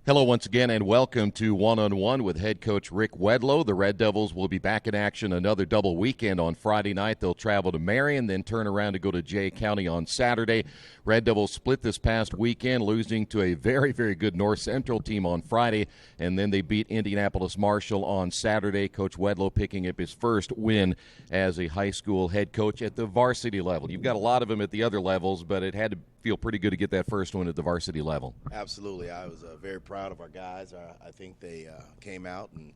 Hello once again, and welcome to One-on-One with head coach Rick Wedlow. The Red Devils will be back in action another double weekend on Friday night. They'll travel to Marion, then turn around to go to Jay County on Saturday. Red Devils split this past weekend, losing to a very, very good North Central team on Friday, and then they beat Indianapolis Marshall on Saturday. Coach Wedlow picking up his first win as a high school head coach at the varsity level. You've got a lot of them at the other levels, but it had to feel pretty good to get that first one at the varsity level. Absolutely. I was very proud of our guys. I think they came out and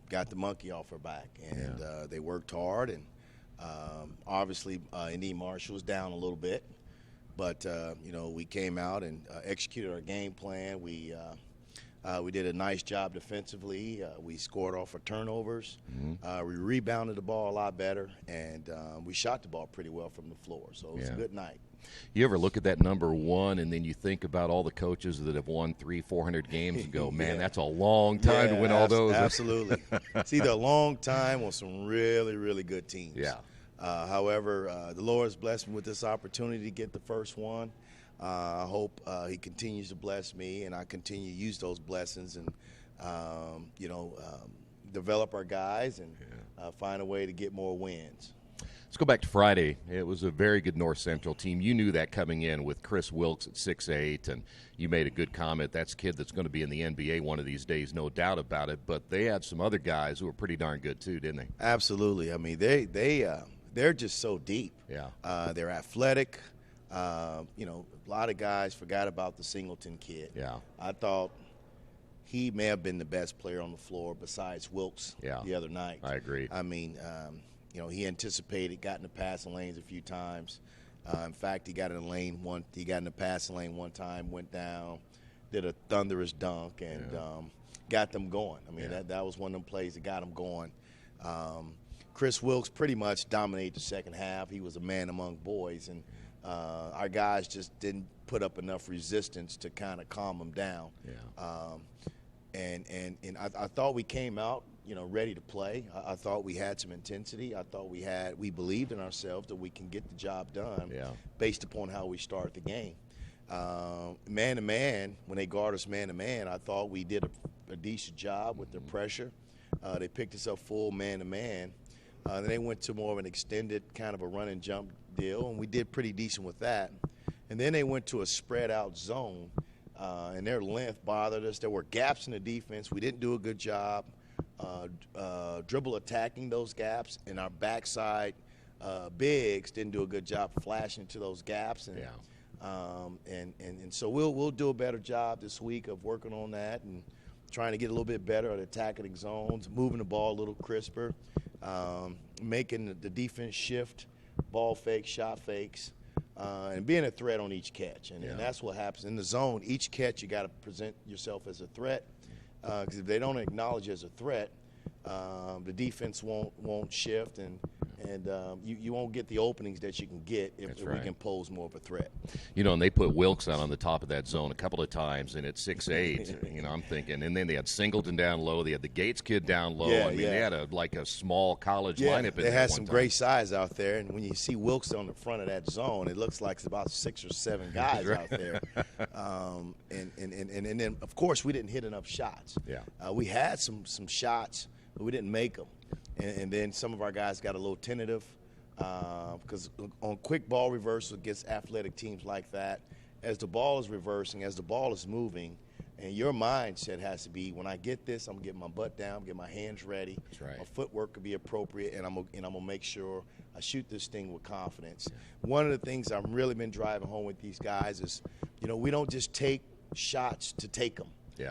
got the monkey off our back, and they worked hard. And obviously, Indy Marshall was down a little bit, but we came out and executed our game plan. We did a nice job defensively. We scored off our turnovers. We rebounded the ball a lot better, and we shot the ball pretty well from the floor. So it was a good night. You ever look at that number one and then you think about all the coaches that have won 300-400 games and go, man, that's a long time to win all those. Absolutely. It's either a long time or some really, really good teams. Yeah. However, the Lord has blessed me with this opportunity to get the first one. I hope he continues to bless me, and I continue to use those blessings and, develop our guys and find a way to get more wins. Let's go back to Friday. It was a very good North Central team. You knew that coming in with Chris Wilkes at 6'8", and you made a good comment. That's a kid that's going to be in the NBA one of these days, no doubt about it. But they had some other guys who were pretty darn good too, didn't they? Absolutely. I mean, they're just so deep. Yeah. They're athletic. A lot of guys forgot about the Singleton kid. Yeah. I thought he may have been the best player on the floor besides Wilkes the other night. I agree. I mean, he anticipated, got in the passing lanes a few times. In fact, he got in the passing lane one time, went down, did a thunderous dunk, and got them going. I mean, that was one of them plays that got them going. Chris Wilkes pretty much dominated the second half. He was a man among boys, and our guys just didn't put up enough resistance to kind of calm him down. And I thought we came out, ready to play. I thought we had some intensity. I thought we believed in ourselves that we can get the job done based upon how we start the game. Man-to-man, when they guard us man-to-man, I thought we did a decent job with the pressure. They picked us up full man-to-man. Then they went to more of an extended kind of a run-and-jump deal, and we did pretty decent with that. And then they went to a spread-out zone, and their length bothered us. There were gaps in the defense. We didn't do a good job dribble attacking those gaps, and our backside bigs didn't do a good job flashing into those gaps. And so we'll do a better job this week of working on that and trying to get a little bit better at attacking zones, moving the ball a little crisper, making the defense shift, ball fakes, shot fakes, and being a threat on each catch. And that's what happens in the zone. Each catch, you got to present yourself as a threat, because if they don't acknowledge you as a threat, the defense won't shift, and you won't get the openings that you can get if we can pose more of a threat. And they put Wilkes out on the top of that zone a couple of times, and at 6'8", I'm thinking. And then they had Singleton down low. They had the Gates kid down low. They had a small college lineup. They had some great size out there, and when you see Wilkes on the front of that zone, it looks like it's about 6 or 7 guys out there. And then, of course, we didn't hit enough shots. We had some shots, but we didn't make them. And then some of our guys got a little tentative because on quick ball reversal against athletic teams like that, as the ball is reversing, as the ball is moving, and your mindset has to be, when I get this, I'm going to get my butt down, get my hands ready. That's right. My footwork could be appropriate, and I'm going to make sure I shoot this thing with confidence. One of the things I've really been driving home with these guys is, we don't just take shots to take them.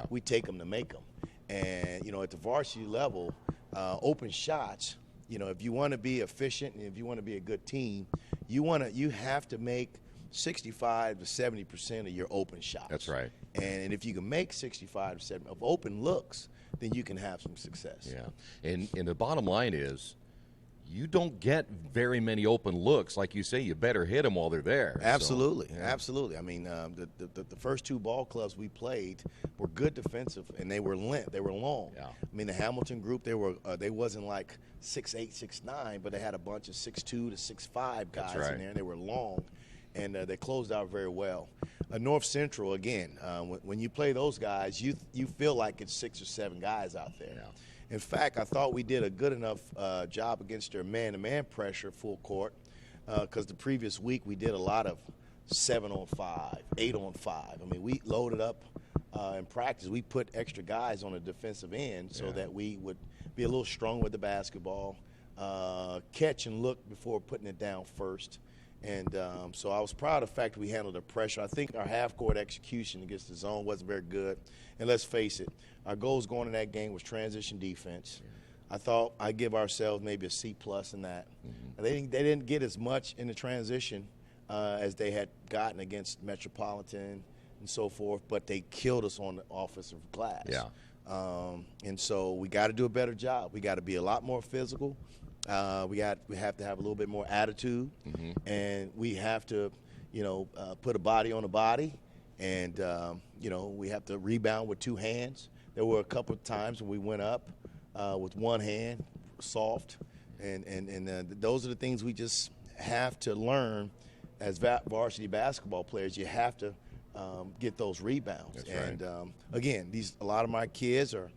We take them to make them. And, at the varsity level, open shots, if you want to be efficient and if you want to be a good team, you have to make 65 to 70% of your open shots. That's right. And if you can make 65 to 70 of open looks, then you can have some success. And the bottom line is, you don't get very many open looks. Like you say, you better hit them while they're there. Absolutely, absolutely. I mean, the first 2 ball clubs we played were good defensive, and they were long. I mean, the Hamilton group, they wasn't like 6'8", 6'9", but they had a bunch of 6'2" to 6'5" guys in there, and they were long, and they closed out very well. North Central, again, when you play those guys, you feel like it's 6 or 7 guys out there. Yeah. In fact, I thought we did a good enough job against their man-to-man pressure full court, because the previous week we did a lot of 7-on-5, 8-on-5. I mean, we loaded up in practice. We put extra guys on the defensive end so that we would be a little strong with the basketball, catch and look before putting it down first. And so I was proud of the fact we handled the pressure. I think our half-court execution against the zone wasn't very good. And let's face it, our goals going in that game was transition defense. Yeah. I thought I'd give ourselves maybe a C+ in that. Mm-hmm. They didn't get as much in the transition as they had gotten against Metropolitan and so forth, but they killed us on the offensive glass. Yeah. And so we got to do a better job. We got to be a lot more physical. We have to have a little bit more attitude, and we have to, put a body on a body, and we have to rebound with 2 hands. There were a couple of times when we went up with 1 hand, soft, and those are the things we just have to learn as varsity basketball players. You have to get those rebounds. That's and right. Again, a lot of my kids are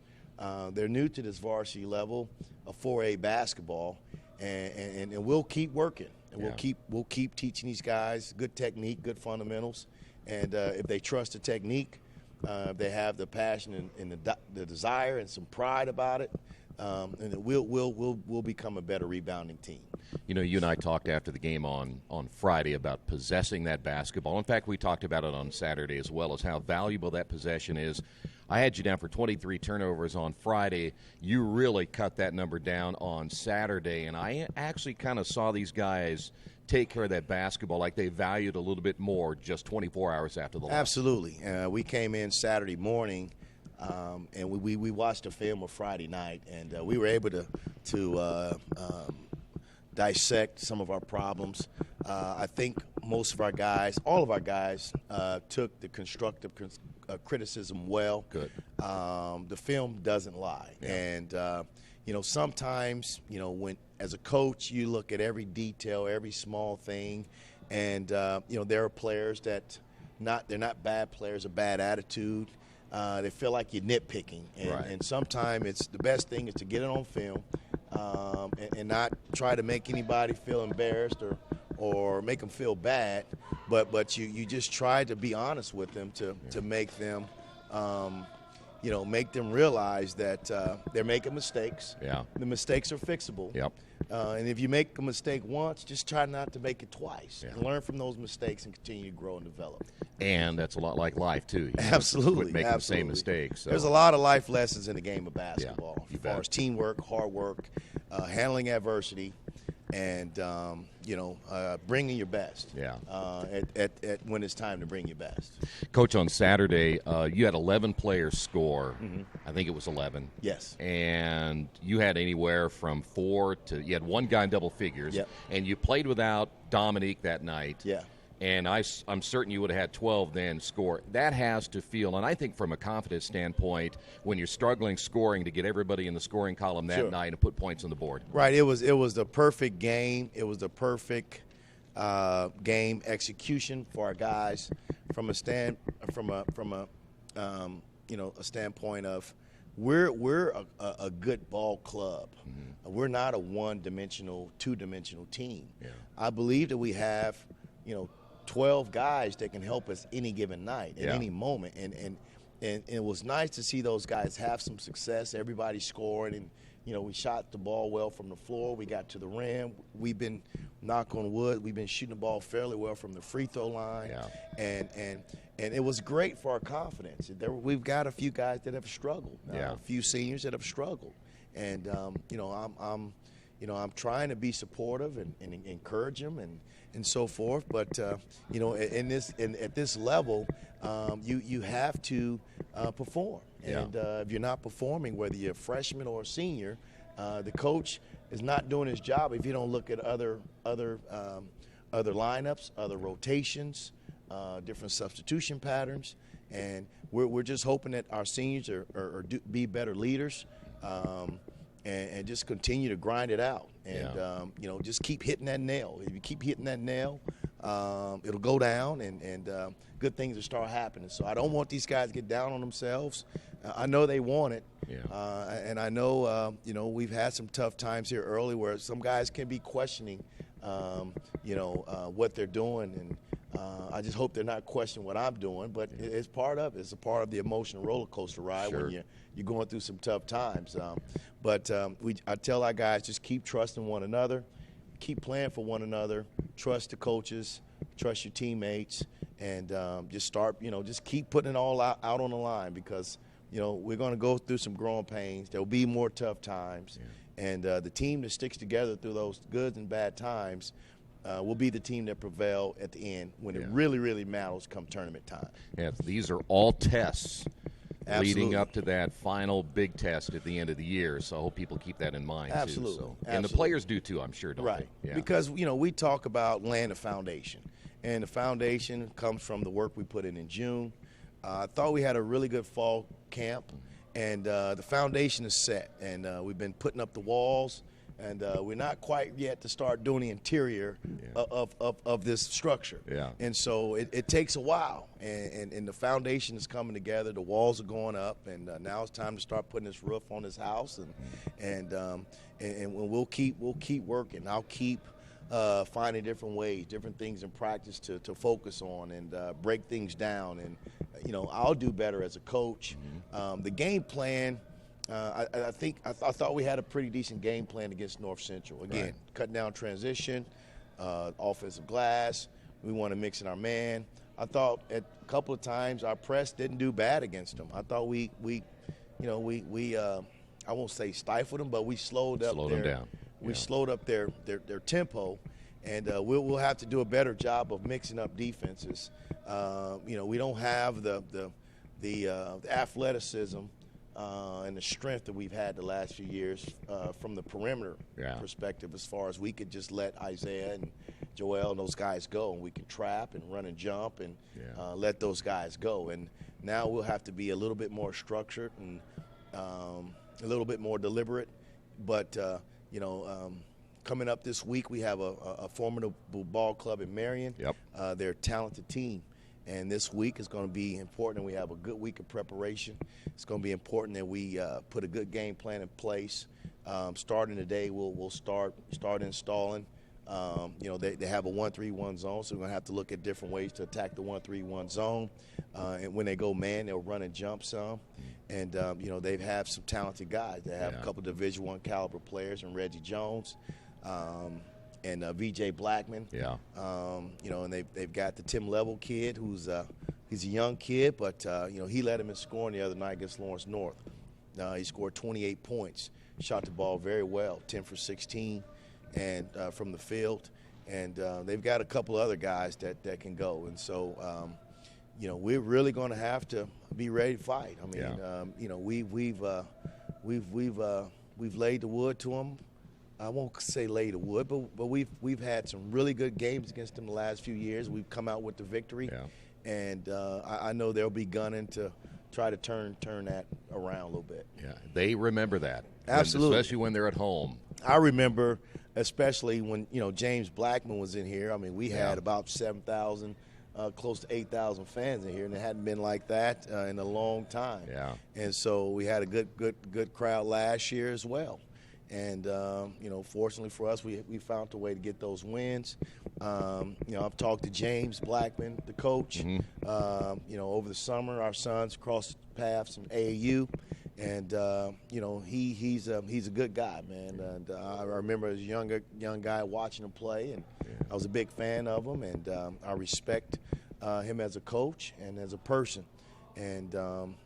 they're new to this varsity level of 4A basketball, and we'll keep working, and we'll keep teaching these guys good technique, good fundamentals, and if they trust the technique, if they have the passion and the desire and some pride about it, and we'll become a better rebounding team. You and I talked after the game on Friday about possessing that basketball. In fact, we talked about it on Saturday as well, as how valuable that possession is. I had you down for 23 turnovers on Friday. You really cut that number down on Saturday, and I actually kind of saw these guys take care of that basketball like they valued a little bit more just 24 hours after the loss. Absolutely. We came in Saturday morning, and we watched the film of Friday night, and we were able to dissect some of our problems. I think most of our guys, all of our guys, took the constructive criticism well. Good. The film doesn't lie. Yeah. And, sometimes, when as a coach you look at every detail, every small thing, and, there are players that they're not bad players, a bad attitude. They feel like you're nitpicking. And sometimes it's the best thing is to get it on film and not try to make anybody feel embarrassed or make them feel bad, but you just try to be honest with them to make them make them realize that they're making mistakes. Yeah. The mistakes are fixable. Yep. And if you make a mistake once, just try not to make it twice. Yeah. And learn from those mistakes and continue to grow and develop. And that's a lot like life, too. You Absolutely. quit making the same mistakes. So. There's a lot of life lessons in the game of basketball, you as far bet. as teamwork, hard work, handling adversity, and bringing your best. Yeah. At when it's time to bring your best. Coach, on Saturday, you had 11 players score. Mm-hmm. I think it was 11. Yes. And you had anywhere from 4 to – you had 1 guy in double figures. Yep. And you played without Dominique that night. Yeah. And I'm certain you would have had 12 then score. That has to feel, and I think from a confidence standpoint, when you're struggling scoring, to get everybody in the scoring column that night and put points on the board. Right. It was the perfect game. It was the perfect game execution for our guys from a standpoint of we're a good ball club. Mm-hmm. We're not a one-dimensional, two-dimensional team. Yeah. I believe that we have 12 guys that can help us any given night at any moment, and it was nice to see those guys have some success. Everybody scored, and we shot the ball well from the floor. We got to the rim. We've been, knock on wood, we've been shooting the ball fairly well from the free throw line, and it was great for our confidence. We've got a few guys that have struggled, a few seniors that have struggled, and I'm trying to be supportive and encourage them and so forth. But at this level, you have to perform. And if you're not performing, whether you're a freshman or a senior, the coach is not doing his job if you don't look at other lineups, other rotations, different substitution patterns. And we're just hoping that our seniors be better leaders. And just continue to grind it out, and just keep hitting that nail. If you keep hitting that nail, it'll go down, and good things will start happening. So I don't want these guys to get down on themselves. I know they want it, and I know we've had some tough times here early where some guys can be questioning, what they're doing, and I just hope they're not questioning what I'm doing. But it's part of it. It's a part of the emotional roller coaster ride when you're going through some tough times. I tell our guys, just keep trusting one another, keep playing for one another, trust the coaches, trust your teammates, and just keep putting it all out on the line, because we're going to go through some growing pains. There'll be more tough times, and the team that sticks together through those good and bad times will be the team that prevail at the end when it really, really matters come tournament time. Yeah, these are all tests. Absolutely. Leading up to that final big test at the end of the year. So I hope people keep that in mind, Absolutely. too. So. Absolutely. And the players do, too, I'm sure, don't right. they? Yeah. Because, we talk about laying a foundation. And the foundation comes from the work we put in June. I thought we had a really good fall camp, and the foundation is set. And we've been putting up the walls, and we're not quite yet to start doing the interior of this structure. Yeah. And so it takes a while, and the foundation is coming together. The walls are going up, and now it's time to start putting this roof on this house, and we'll keep working. I'll keep finding different ways, different things in practice to focus on and break things down, and I'll do better as a coach. The game plan. I thought we had a pretty decent game plan against North Central. Again, cutting down transition, offensive glass. We want to mix in our man. I thought at a couple of times our press didn't do bad against them. I thought we I won't say stifled them, but we slowed them down. We slowed up their tempo, and we'll have to do a better job of mixing up defenses. We don't have the athleticism and the strength that we've had the last few years from the perimeter perspective, as far as we could just let Isaiah and Joel and those guys go, and we can trap and run and jump and let those guys go. And now we'll have to be a little bit more structured and a little bit more deliberate. But, coming up this week, we have a formidable ball club in Marion. They're a talented team. And this week is going to be important. We have a good week of preparation. It's going to be important that we put a good game plan in place. Starting today, we'll start installing. They have a 1-3-1 zone, so we're going to have to look at different ways to attack the 1-3-1 zone. And when they go man, they'll run and jump some. And, they have some talented guys. They have a couple Division I caliber players, and Reggie Jones. And VJ Blackman, and they've got the Tim Level kid, who's he's a young kid, but he led him in scoring the other night against Lawrence North. He scored 28 points, shot the ball very well, 10 for 16, and from the field. And they've got a couple other guys that can go. And so, we're really going to have to be ready to fight. I mean, we've laid the wood to them. I won't say lay the wood, but we've had some really good games against them the last few years. We've come out with the victory, and I know they'll be gunning to try to turn that around a little bit. Yeah, they remember that. Absolutely. Especially when they're at home. I remember especially when, James Blackman was in here. I mean, we had about 7,000, close to 8,000 fans in here, and it hadn't been like that in a long time. Yeah. And so we had a good crowd last year as well. And, fortunately for us, we found a way to get those wins. I've talked to James Blackman, the coach. Over the summer, our sons crossed paths in AAU. And, he's a good guy, man. And I remember as a young guy watching him play, and I was a big fan of him. And I respect him as a coach and as a person. And,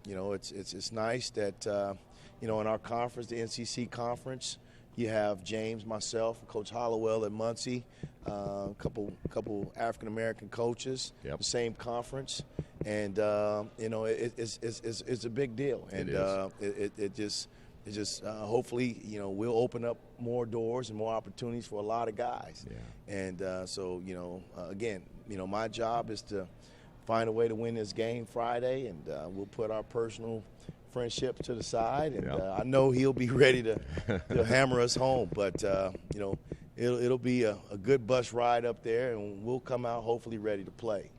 it's nice that in our conference, the NCC conference, you have James, myself, Coach Hollowell at Muncie, a couple African-American coaches, the same conference. And, it's a big deal. And it just hopefully, we'll open up more doors and more opportunities for a lot of guys. Yeah. And so, again, my job is to find a way to win this game Friday, and we'll put our personal friendship to the side, and I know he'll be ready to hammer us home. But it'll be a good bus ride up there, and we'll come out hopefully ready to play.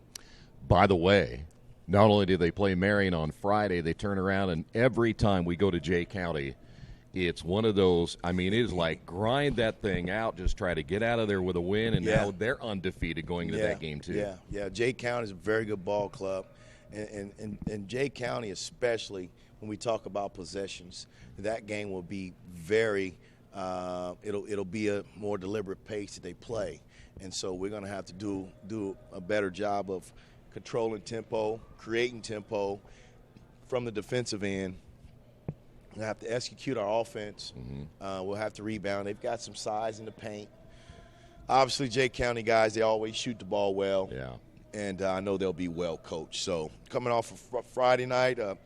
By the way, not only do they play Marion on Friday, they turn around and every time we go to Jay County, it's one of those, I mean, it is like grind that thing out, just try to get out of there with a win, and now they're undefeated going into that game too. Yeah. Jay County is a very good ball club, and Jay County especially, when we talk about possessions, that game will be very it'll be a more deliberate pace that they play, and so we're going to have to do a better job of controlling tempo, creating tempo from the defensive end. We'll have to execute our offense. We'll have to rebound. They've got some size in the paint. Obviously, Jay County guys, they always shoot the ball well. Yeah. And I know they'll be well coached. So coming off of Friday night, a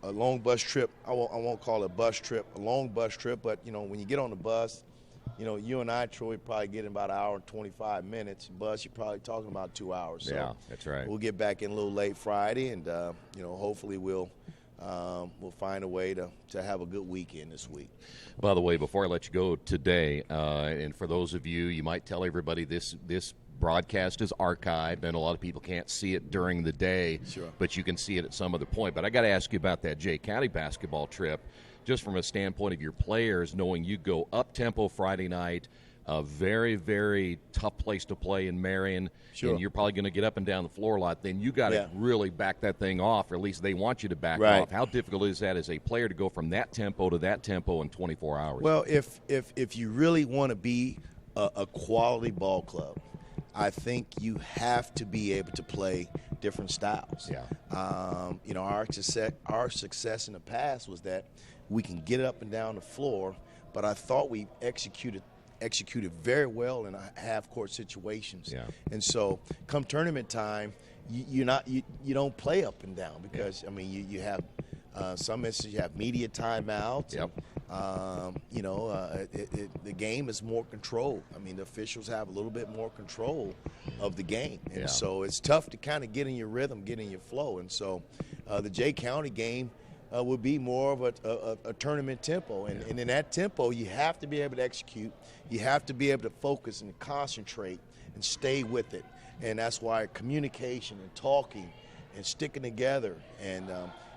long bus trip. I won't call it a bus trip, a long bus trip. But when you get on the bus, you and I, Troy, probably get in about an hour and 25 minutes. Bus, you're probably talking about 2 hours. So yeah, that's right. We'll get back in a little late Friday, and hopefully we'll find a way to have a good weekend this week. By the way, before I let you go today, and for those of you might tell everybody this broadcast is archived, and a lot of people can't see it during the day, but you can see it at some other point. But I got to ask you about that Jay County basketball trip, just from a standpoint of your players, knowing you go up-tempo Friday night, a very, very tough place to play in Marion, and you're probably going to get up and down the floor a lot. Then you got to really back that thing off, or at least they want you to back off. How difficult is that as a player to go from that tempo to that tempo in 24 hours? Well, if you really want to be a quality ball club, I think you have to be able to play different styles. Yeah. Our success in the past was that we can get up and down the floor, but I thought we executed very well in half-court situations. Yeah. And so come tournament time, you don't play up and down because, you have some instances you have media timeouts. Yep. The game is more controlled. The officials have a little bit more control of the game. And so it's tough to kind of get in your rhythm, get in your flow. And so the Jay County game would be more of a tournament tempo. And in that tempo, you have to be able to execute. You have to be able to focus and concentrate and stay with it. And that's why communication and talking and sticking together and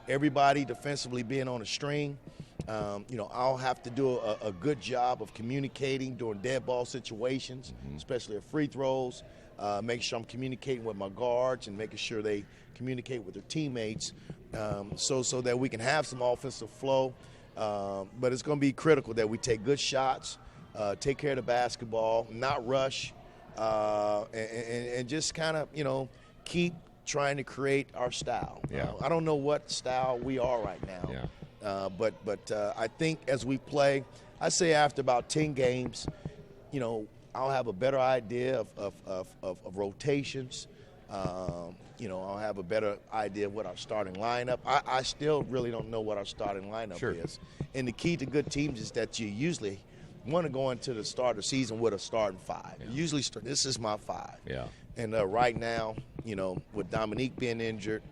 everybody defensively being on a string. I'll have to do a good job of communicating during dead ball situations, especially at free throws. Make sure I'm communicating with my guards and making sure they communicate with their teammates so that we can have some offensive flow. But it's going to be critical that we take good shots, take care of the basketball, not rush, and just kind of, keep trying to create our style. I don't know what style we are right now. But I think as we play, I say after about 10 games, I'll have a better idea of rotations. I'll have a better idea of what our starting lineup. I still really don't know what our starting lineup is. And the key to good teams is that you usually want to go into the start of the season with a starting five. Usually, this is my five. And right now, with Dominique being injured,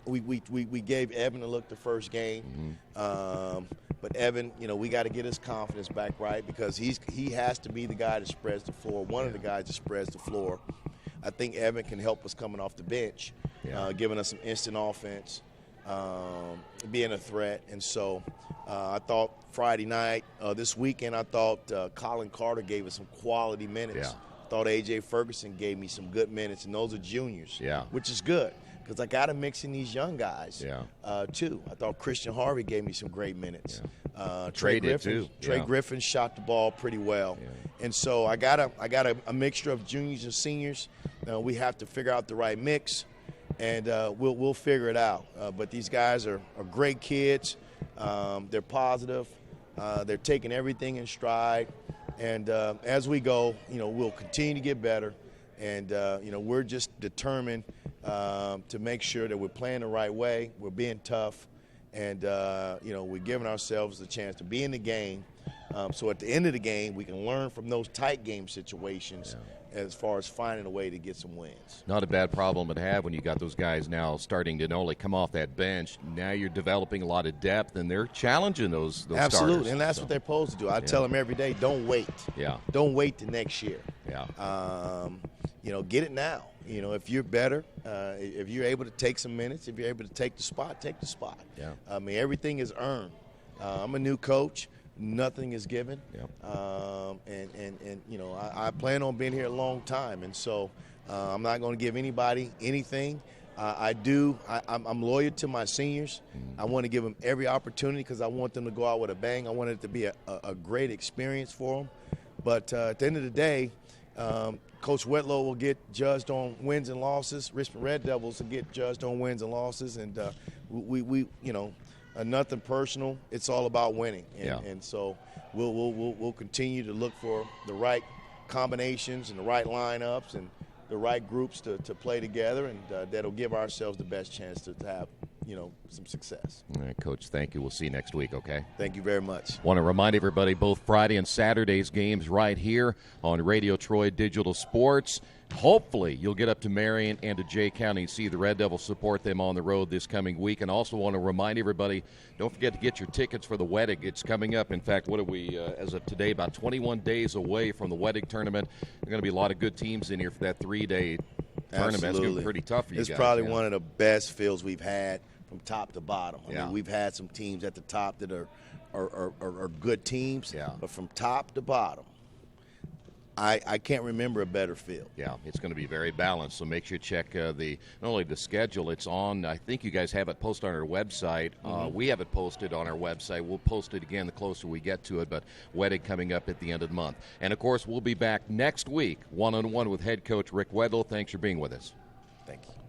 we gave Evan a look the first game. But Evan, we got to get his confidence back right because he has to be the guy that spreads the floor, one of the guys that spreads the floor. I think Evan can help us coming off the bench, giving us some instant offense, being a threat. And so I thought Friday night, this weekend, I thought Colin Carter gave us some quality minutes. I thought A.J. Ferguson gave me some good minutes, and those are juniors, which is good. Because I got to mix in these young guys, too. I thought Christian Harvey gave me some great minutes. Trey Griffin shot the ball pretty well. And so I got a mixture of juniors and seniors. We have to figure out the right mix, and we'll figure it out. But these guys are great kids. They're positive. They're taking everything in stride. And as we go, we'll continue to get better. And, we're just determined to make sure that we're playing the right way, we're being tough, and, we're giving ourselves the chance to be in the game. So at the end of the game, we can learn from those tight game situations as far as finding a way to get some wins. Not a bad problem to have when you got those guys now starting to not only come off that bench. Now you're developing a lot of depth, and they're challenging those Absolutely, starters. and that's what they're supposed to do. I tell them every day, don't wait. Yeah. Don't wait the next year. Yeah. Get it now. If you're better, if you're able to take some minutes, if you're able to take the spot, take the spot. Yeah. I mean, everything is earned. I'm a new coach. Nothing is given. Yep. I plan on being here a long time, and so I'm not going to give anybody anything. I'm loyal to my seniors. I want to give them every opportunity because I want them to go out with a bang. I want it to be a great experience for them. But at the end of the day, Coach Wedlow will get judged on wins and losses. Richmond Red Devils will get judged on wins and losses, and we nothing personal. It's all about winning, and so we'll continue to look for the right combinations and the right lineups and the right groups to play together, and that'll give ourselves the best chance to have some success. All right, Coach, thank you. We'll see you next week, okay? Thank you very much. Want to remind everybody both Friday and Saturday's games right here on Radio Troy Digital Sports. Hopefully you'll get up to Marion and to Jay County and see the Red Devils support them on the road this coming week. And also want to remind everybody, don't forget to get your tickets for the wedding. It's coming up. In fact, what are we, as of today, about 21 days away from the wedding tournament. There are going to be a lot of good teams in here for that 3-day tournament. Absolutely. It's going to be pretty tough for you guys. It's probably one of the best fields we've had from top to bottom. I Yeah. mean, we've had some teams at the top that are good teams, Yeah. but from top to bottom, I can't remember a better field. Yeah, it's going to be very balanced, so make sure you check not only the schedule, it's on, I think you guys have it posted on our website. We have it posted on our website. We'll post it again the closer we get to it, but wedding coming up at the end of the month. And, of course, we'll be back next week, one-on-one with head coach Rick Wedlow. Thanks for being with us. Thank you.